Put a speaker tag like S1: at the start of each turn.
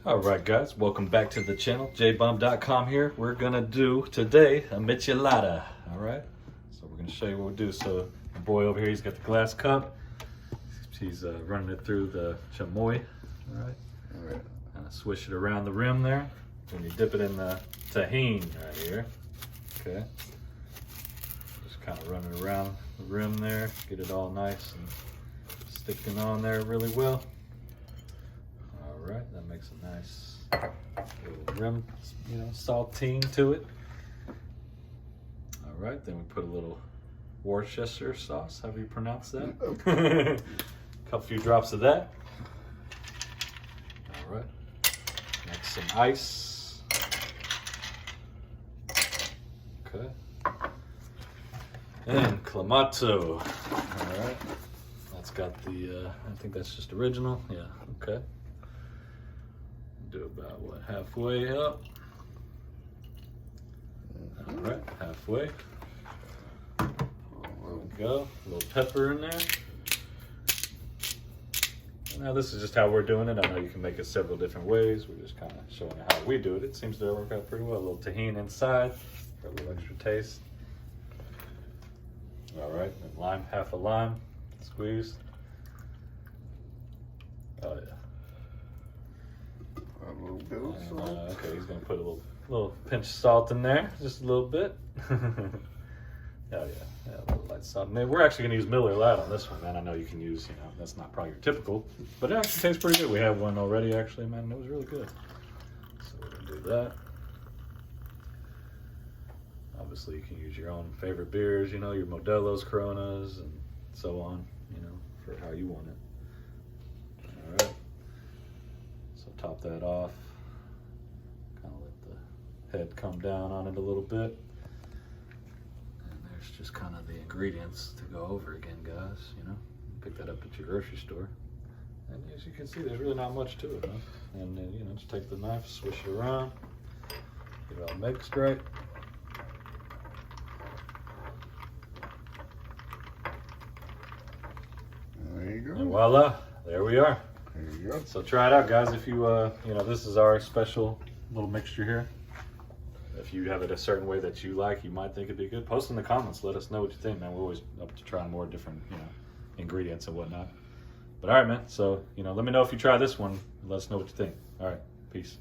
S1: Alright guys, welcome back to the channel, jbum.com here. We're gonna do today a Michelada. Alright, so we're gonna show you what we do. So the boy over here, he's got the glass cup. He's running it through the Chamoy. Alright, kind of swish it around the rim there. Then you dip it in the Tajín right here. Okay, just kind of run it around the rim there, get it all nice and sticking on there really well. Alright, that makes a nice little rim, saltine to it. Alright, then we put a little Worcestershire Sauce, however you pronounce that. Couple few drops of that. Alright, next some ice. Okay. And Clamato. Alright, that's got the, I think that's just original. Yeah, okay. Do about what, halfway up. All right, halfway. There we go. A little pepper in there. Now this is just how we're doing it. I know you can make it several different ways. We're just kind of showing you how we do it. It seems to work out pretty well. A little Tajín inside for a little extra taste. All right, and lime, half a lime squeezed. Oh yeah.
S2: A little bit of salt.
S1: Okay, he's gonna put a little pinch of salt in there, just a little bit. Oh yeah, a little light salt. Man, we're actually gonna use Miller Lite on this one, man. I know you can use, that's not probably your typical, but it actually tastes pretty good. We have one already, actually, man, and it was really good. So we're gonna do that. Obviously, you can use your own favorite beers, your Modelo's, Coronas, and so on, for how you want it. All right. So top that off, kind of let the head come down on it a little bit. And there's just kind of the ingredients to go over again, guys, Pick that up at your grocery store. And as you can see, there's really not much to it, huh? And then, just take the knife, swish it around, get it all mixed right.
S2: There you go.
S1: And voila, there we are.
S2: There you go.
S1: So try it out, guys. If you, this is our special little mixture here. If you have it a certain way that you like, you might think it'd be good. Post in the comments. Let us know what you think, man. We're always up to trying more different, ingredients and whatnot. But all right, man. So, let me know if you try this one. Let us know what you think. All right. Peace.